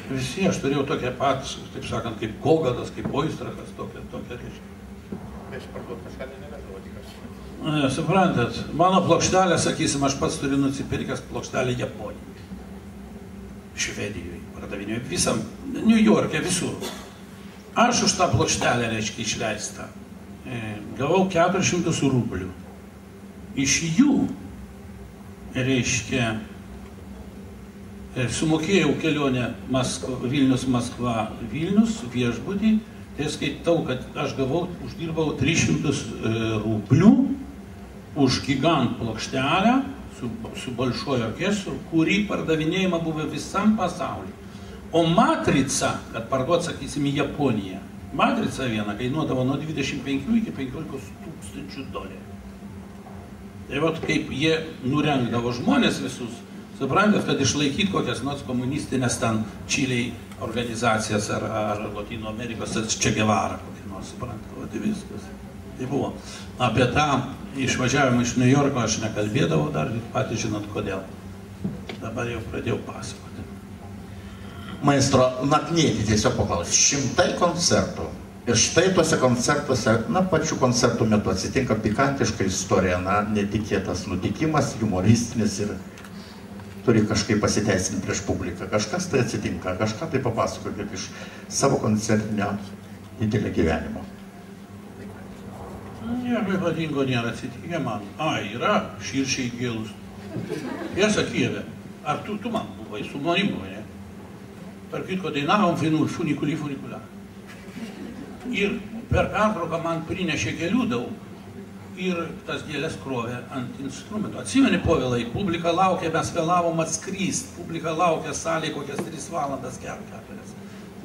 Visi, aš turėjau tokią pat, taip sakant, kaip Gogadas, kaip Oistrachas, tokia reiškia. Aš parduot kažką neveždavo tikras. Suprantat, mano plokštelė, sakysim, aš pats turiu nusipirkęs plokštelę Japonijai, Švedijoje, pardavinėjau visam, New York'e, visur. Aš už tą plokštelę, reiškia, išleistą, gavau 400 rublių. Iš jų, reiškia, sumokėjau kelionę Vilnius-Maskva, Vilnius viešbutį, tai skaitau, kad aš uždirbau 300 rublių už gigant plokštelę su Bolšojo orkestru, kurį pardavinėjama buvo visam pasauliu. O matrica, kad parduot, sakysim, į Japoniją, matrica viena kainuodavo nuo 25 iki $15,000. Tai vat kaip jie nurengdavo žmonės visus, suprantat, kad išlaikyti kokias nors komunistinės ten Čiliai organizacijas ar Latino Amerikos, ar Che Guevara, kokį nors, suprantat, tai viskas. Tai buvo. Apie tą išvažiavimą iš New Yorko aš nekalbėdavau dar, patys žinot kodėl. Dabar jau pradėjau pasakoti. Maestro, naknėti tiesiog paklaus, 100 koncertų. Ir štai tuose koncertuose, pačių koncertų metu atsitinka pikantiška istorija, netikėtas nutikimas, humoristinis ir turi kažkaip pasiteisinti prieš publiką. Kažkas tai atsitinka, kažką tai papasakokit iš savo koncertinio didelio gyvenimo. Nieko ypatingo nėra atsitikę man. Yra Širšiai gėlus. Tiesa, Kijeve, ar tu man buvai, su manim buvai, ne? Tarp kitko dainavom funikulią. Ir per pertrauką man prinešė gėlių daug ir tas gėlės krovė ant instrumentų. Atsimeni, Povilai, publika laukia, mes vėlavom atskryst, publika laukia salėje kokias 3 valandas, 4.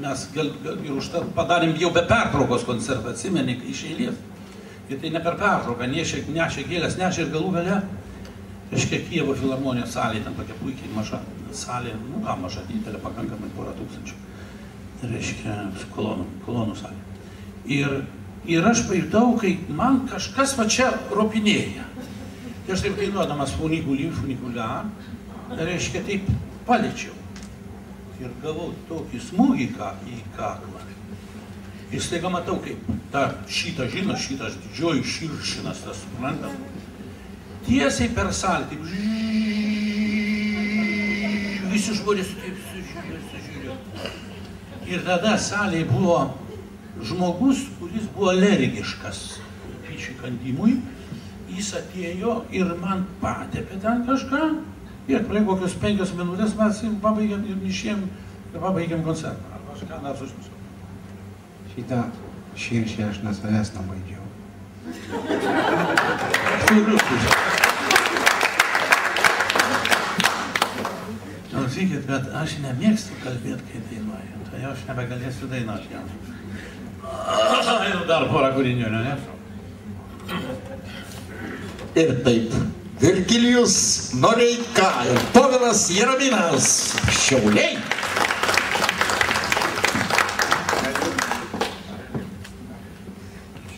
Mes ir už tą padarėm jau be pertraukos koncertą, atsimeni, iš eilės. Ir tai ne per pertrauką, nešė gėlės, nešė ir galų gale, reiškia, Kijevo filharmonijos salėje, ten tokia puikiai maža salė, maža, didelė, pakankamai 1,000, reiškia, kolonų salė. Ir aš pajutau, kai man kažkas va čia ropinėja. Tai aš taip dainuodamas funikulią, reiškia, taip paliečiau. Ir gavau tokį smūgį į kaklą. Ir staiga matau, kaip šitas didžioji širšinas, tas suprantam, tiesiai per salę, taip visi žmonės taip sužiūrėjo. Ir tada salėje buvo žmogus, kuris buvo alergiškas bičių kandimui. Jis atėjo ir man patepė ten kažką. Ir praėjo kokios 5 minutės mes pabaigėm ir išėjom ir pabaigėm koncertą. Arba aš ką nors užnusau. Šitą širšį aš nuo savęs nabaigiau. Klausykit, bet aš nemėgstu kalbėti, kai dainuoju. Tai aš nebegalėsiu dainuoti jam. Ir dar porą kūrinių, ne? Ir taip, Virgilijus Noreika ir Povilas Jaraminas, Šiauliai.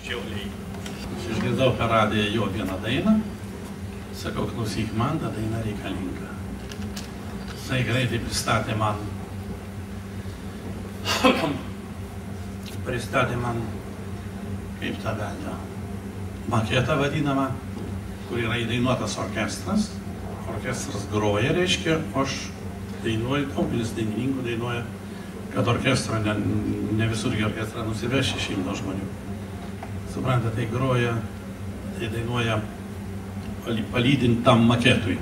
Aš išgirdau per radiją jo vieną dainą. Sakau, klausyk, man ta daina reikalinga. Jisai greitai pristatė man kaip tą velnio maketą vadinamą, kur yra įdainuotas orkestras. Orkestras groja, reiškia, o aš dainuoju, daugelis dainininkų dainuoja, kad orkestrą, ne visurgi orkestrą nusiveši 100 žmonių. Suprantate, tai groja, tai dainuoja palydint tam maketui.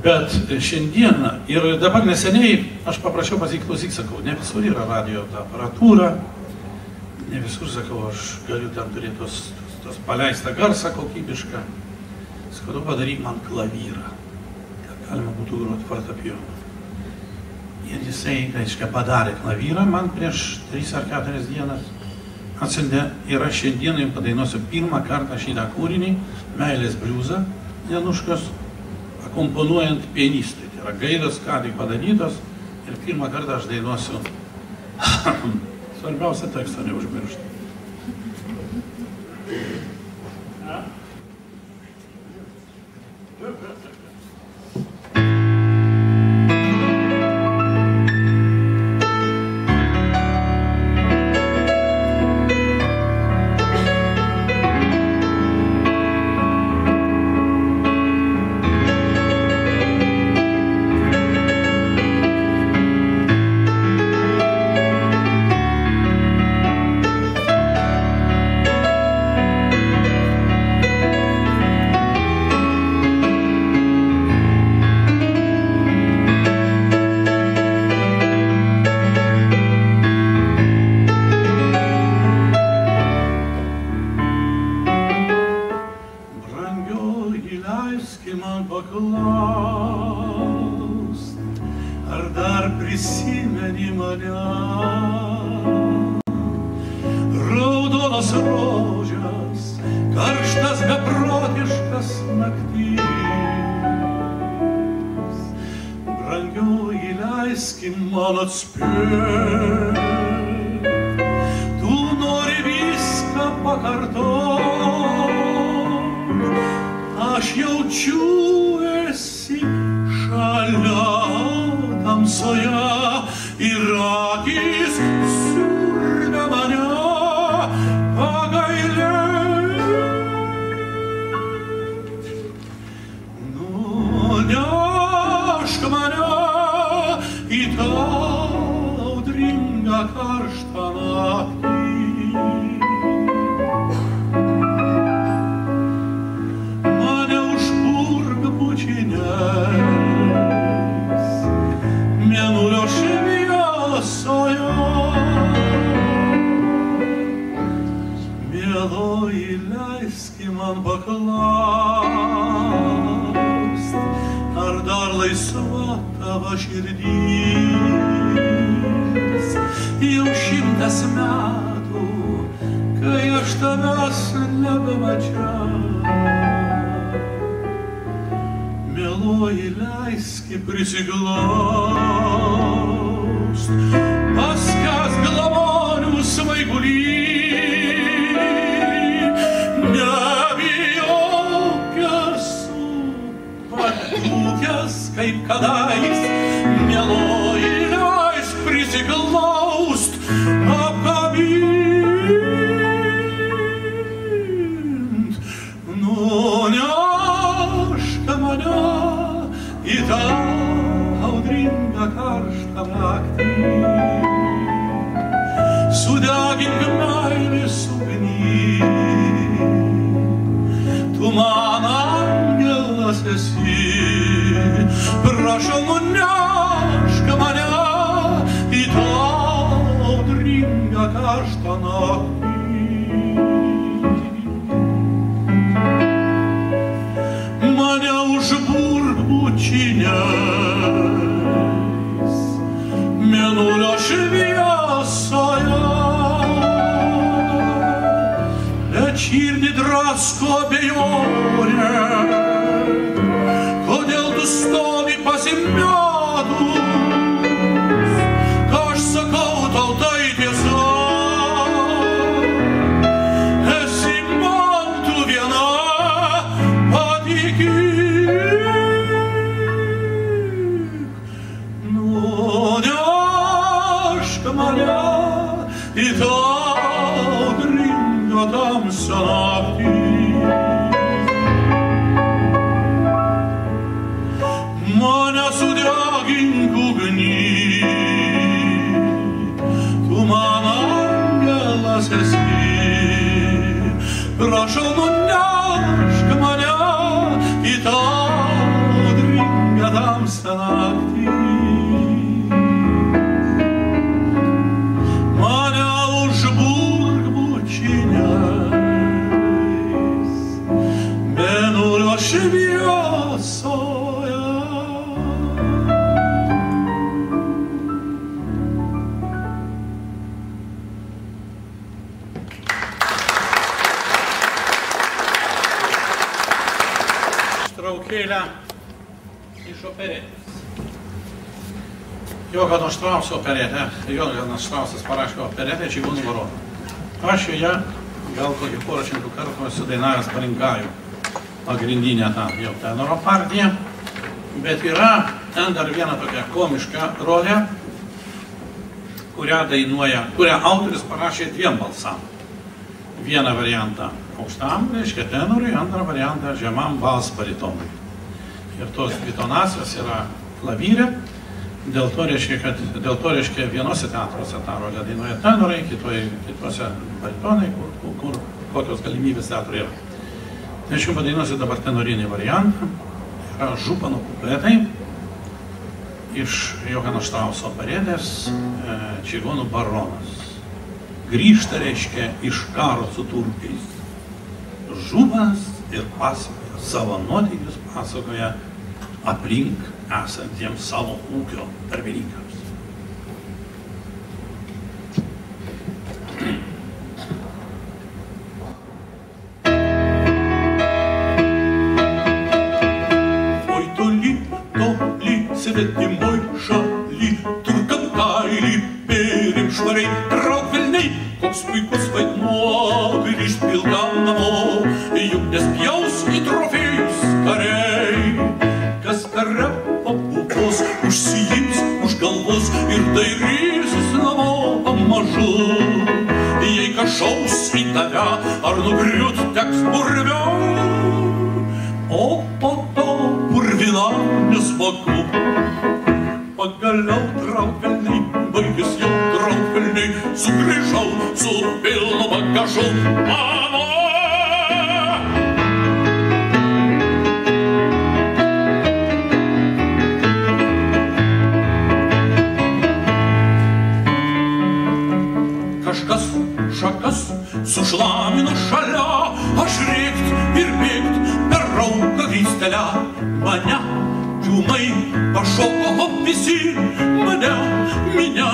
Bet šiandieną ir dabar neseniai aš paprašiau pasiklausyk, sakau, ne visur yra radio aparatūra, ne visur, sakau, aš galiu ten turėti tos paleistą garsą kokybišką. Sakau, padaryk man klavyrą, kad galima būtų groti fortepijonu. Ir jisai, reiškia, padarė klavyrą man prieš 3 ar 4 dienas. Atsiuntė ir aš šiandieną jums padainuosiu pirmą kartą šitą kūrinį, Meilės bliuzą, Januškos, akomponuojant pianistui. Tai yra gaidos ką tik padarytos ir pirmą kartą aš dainuosiu svarbiausią tekstą neužmiršti. Paskęs glamonių svaigulį Nebijok esu padūkęs kaip kadais, mieloji leisk prisiglaust, apkabint. Nunešk mane į tą audringą karštą naktį, sudegink meilės ugnį. Tu man angelas esi, prašau nunešk mane į tą audringą karštą naktį. Mane užburk bučiniais mėnulio šviesoje, bet širdį drasko abejonė, kodėl tu stovi pasimetus, ką aš sakau tau tai tiesa. Esi man tu viena, patikėk. Nunešk mane į tą audringą tamsią naktį. Mane sudegink ugny, tu man angelas esi, prašau nunešk mane į tą audringą tamsią naktį. Mane užburk bučiniais mėnulio šviesoje. Ištraukėlę iš operetės. Johanas Štrauso operetė. Johanas Štrausas parašė operetę Čigonų varona. Aš joje gal kokį porą šimtų kartų esu dainavęs Parinkajų pagrindinę tą jau tenoro partiją, bet yra ten dar viena tokia komiška rolė, kurią autoris parašė dviem balsam. Vieną variantą aukštam, reiškia tenorui, antrą variantą žemam balsbaritonui. Ir tos dvi tonacijos yra klavyre. Dėl to reiškia vienose teatruose tą rolę dainuoja tenorai, kitose baritonai, kur kokios galimybės teatrų yra. Tai aš jums padainuosiu dabar tenorinį variantą. Yra Župano kupletai iš Johano Štrauso operetės Čigonų baronas. Grįžta reiškia iš karo su turkais. Županas ir pasakoja savo nuotykius, pasakoja aplink esantiems savo ūkio darbininkams. Oi toli, toli, svetimoj šaly, turkam kailį, bėrim švariai, trauk velniai, koks puikus vaidmuo, grįžt pilkam namo, juk nespjaus į trofėjus kariai. Kas kare papūkos, užsijims už galvos ir dairysis namo pamažu. Jei kažaus į tave, ar nugriūt teks purviau, o po to purvinam nesmagu. Pagaliau traukvelniai, baigės jau traukvelniai, sugrįžau su pilnu bagažu namo. Kažkas šakas sušlamino šalia, aš rėkt ir bėgt per rauką grįstelę. Mane čiūmai pašoko visi, mane minia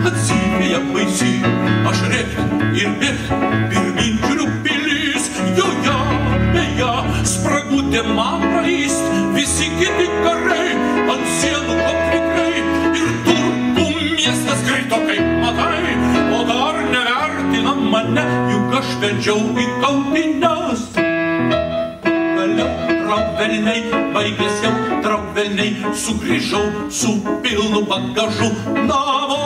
atsivėja baisi. Aš rėkt ir bėgt pirmin žiūriu pilis, joje beje spragutė man pralyst. Visi kiti karai ant sienų konfliktai ir turkų miestas krito kaip matai, o dar nevertinam beldžiau į kautines. Vėliau traukvelniai, baigės jau traukvelniai, sugrįžau su pilnu bagažu namo.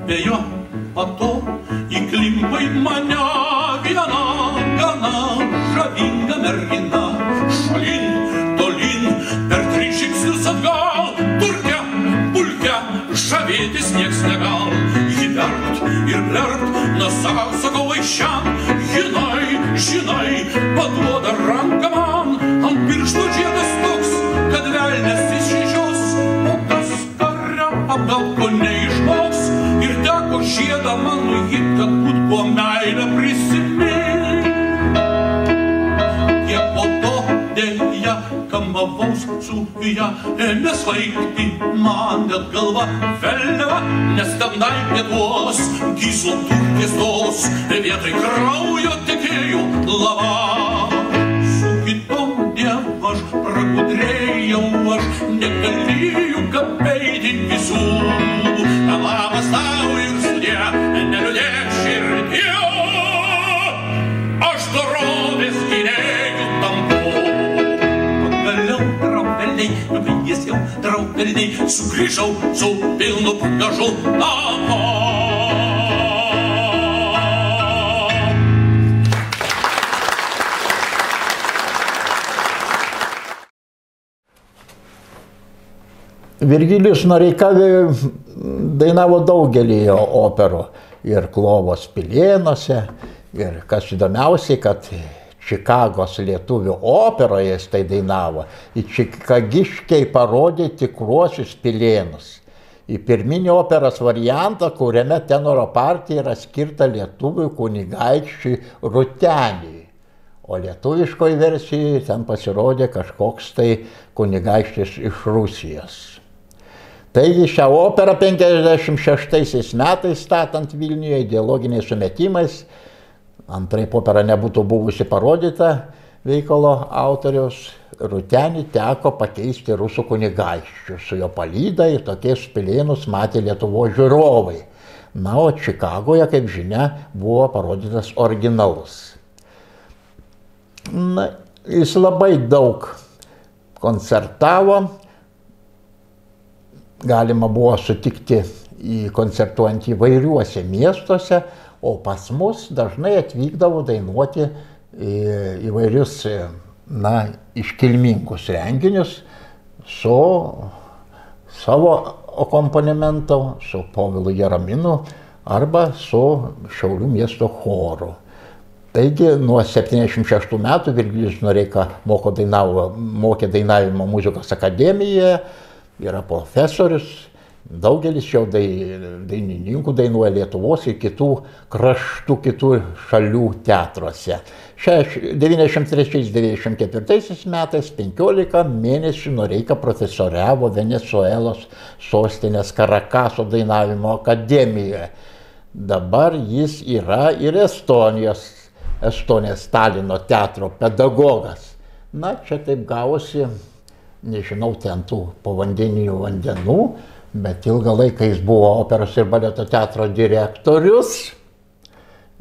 Bejo, pato įklimpa į mane viena gana žavinga mergina. Šalin, tolin, per 3 žingsnius atgal, turke, pulke, žavėtis nieks negal. Ji verkt ir blerkt, sakau aišiam, žinai, paduoda ranką man, ant piršto žiedas toks, kad velnes išžios, o tas kare apgal ko neišmoks. Ir teko žiedą man nugyt, kad būt po meilę prisimint. Kiek po to dėja kamavaus su ją ėmė svaigti man net galva velneva, nes tenai pėduos gyslo turkės tos, vietoj kraujo tekėjo lava. Su kitom dievaž pragudrėjau aš, negalėjau kapeiti visų. Labas tau ir sudė, neliūdėk širdie, aš dorovės gynėjų tampu. Pagaliau traukvelniai, baigės jau traukvelniai, sugrįžau su pilnu bagažu namo. Virgilijus Noreika dainavo daugelį operų ir Klovos Pilėnuose, ir kas įdomiausiai, kad Čikagos lietuvių operoje jis tai dainavo, į čikagiškiai parodė tikruosius Pilėnus. Į pirminį operos variantą, kuriame tenoro partija yra skirta lietuvių kunigaikščiui Rūteniui, o lietuviškoje versijoje ten pasirodė kažkoks tai kunigaikštis iš Rusijos. Taigi šią operą 56 metais statant Vilniuje ideologiniais sumetimais, antraip opera nebūtų buvusi parodyta veikalo autoriaus, Rūtenį teko pakeisti rusų kunigaikščių. Su jo palyda ir tokiais Pilėnus matė Lietuvos žiūrovai. Na, o Čikagoje, kaip žinia, buvo parodytas originalus. Na, jis labai daug koncertavo. Galima buvo sutikti koncertuojant įvairiuose miestuose, o pas mus dažnai atvykdavo dainuoti įvairius, iškilmingus renginius su savo akompanimentu, su Povilu Jaraminu arba su Šiaulių miesto choru. Taigi nuo 76 metų Virgilijus Noreika mokė dainavimo muzikos akademijoje, yra profesorius, daugelis jau dainininkų dainuoja Lietuvos ir kitų kraštų, kitų šalių teatruose. 93-94 metais 15 mėnesių Noreika profesoriavo Venesuelos sostinės Karakaso dainavimo akademijoje. Dabar jis yra ir Estonijos Talino teatro pedagogas. Na, čia taip gavosi, nežinau ten tų povandeninių vandenų, bet ilgą laiką jis buvo operos ir baleto teatro direktorius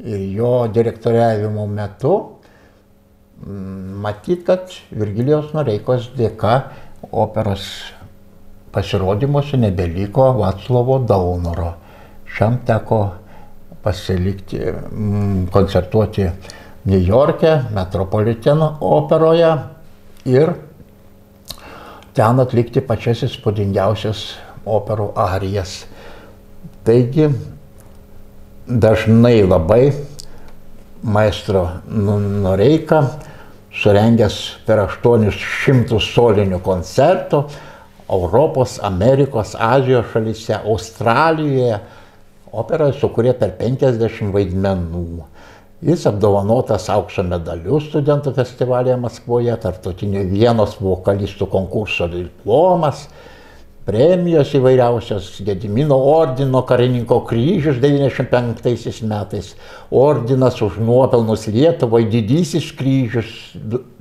ir jo direktoriavimo metu matyt, kad Virgilijaus Noreikos dėka operos pasirodymuose nebeliko Vaclovo Daunoro. Šiam teko pasilikti, koncertuoti Niujorke, Metropoliteno operoje ir ten atlikti pačias įspūdingiausias operų arijas. Taigi, dažnai labai maestro Noreika, surengęs per 800 solinių koncertų Europos, Amerikos, Azijos šalyse, Australijoje, operą sukūrė per 50 vaidmenų. Jis apdovanotas aukso medaliu studentų festivalyje Maskvoje, tarptautinio Vienos vokalistų konkurso diplomas. premijos įvairiausios, Gedimino ordino karininko kryžius 95 metais, ordinas už nuopelnus Lietuvai, didysis kryžius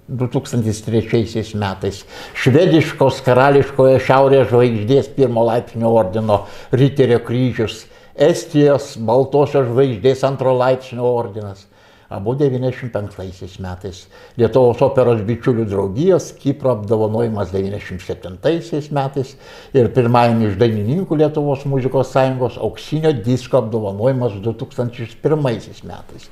2003 metais, švediškos karališkoje šiaurės žvaigždės 1 laipsnio ordino Riterio kryžius, Estijos baltosios žvaigždės 2 laipsnio ordinas, abu 95 metais, Lietuvos operos bičiulių draugijos Kipro apdovanojimas 97 metais ir pirmajam iš dainininkų Lietuvos muzikos sąjungos auksinio disko apdovanojimas 2001 metais.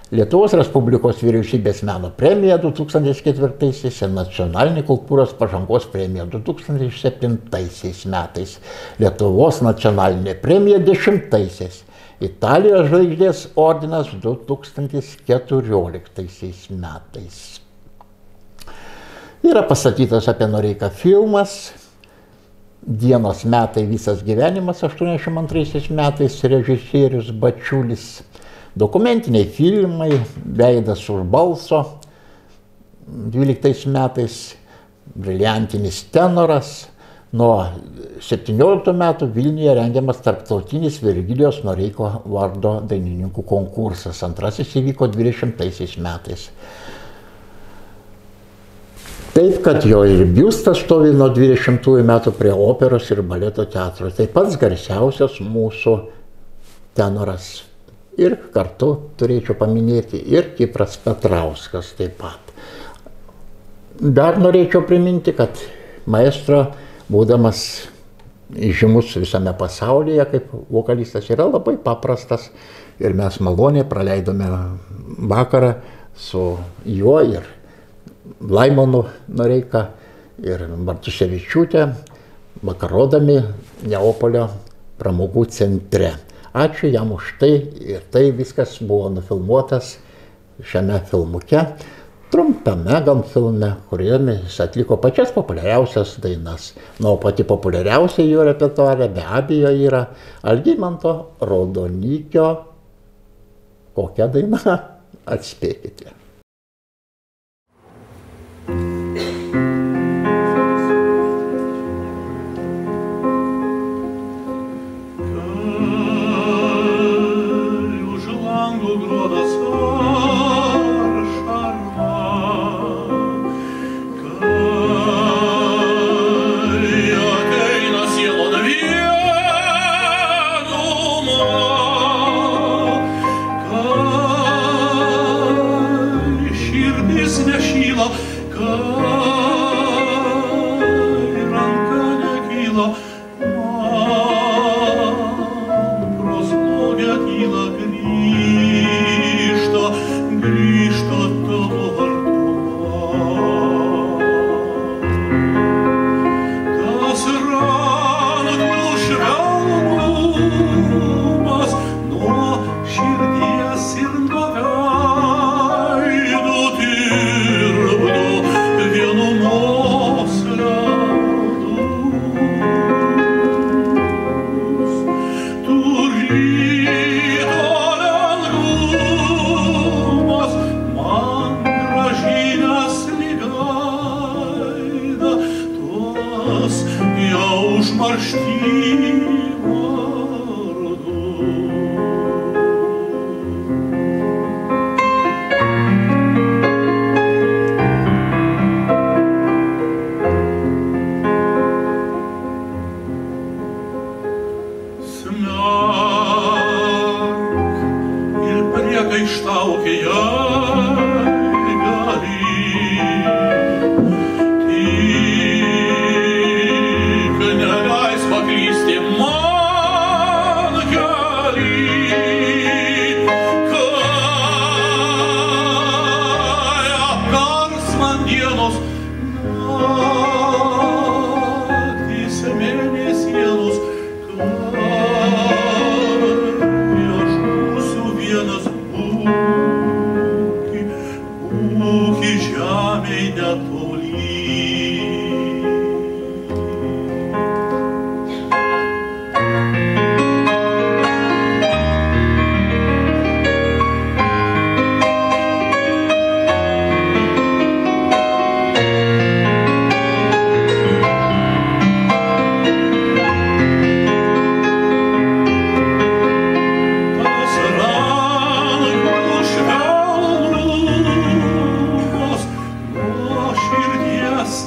Lietuvos Respublikos vyriausybės meno premija 2004 ir nacionalinė kultūros pažangos premija 2007 metais, Lietuvos nacionalinė premija 10. Italijos žvaigždės ordinas 2014 metais. Yra pastatytas apie Noreiką filmas, Dienos metai visas gyvenimas 82 metais, režisierius Bačiulis. Dokumentiniai filmai, Veidas už balso 12 metais, Briliantinis tenoras. Nuo 17 metų Vilniuje rengiamas tarptautinis Virgilijos Noreiko vardo dainininkų konkursas. Antrasis įvyko 20 metais. Taip, kad jo ir biustas stovi nuo 20 metų prie operos ir baleto teatro. Tai pats garsiausias mūsų tenoras. Ir kartu turėčiau paminėti ir Kipras Petrauskas taip pat. Dar norėčiau priminti, kad maestro, būdamas žymus visame pasaulyje kaip vokalistas, yra labai paprastas ir mes maloniai praleidome vakarą su juo ir Laimonu Noreika ir Bartuševičiūtė, vakarodami Neapolio pramogų centre. Ačiū jam už tai ir tai viskas buvo nufilmuotas šiame filmuke, trumpame gan filme, kuriame jis atliko pačias populiariausias dainas. Na, o pati populiariausia jo repertuare be abejo yra Algimanto Raudonykio. Kokia daina? Atspėkite.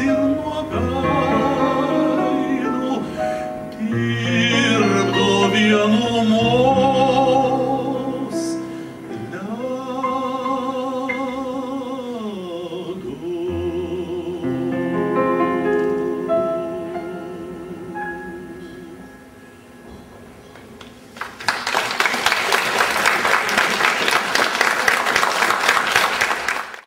ir nuoga.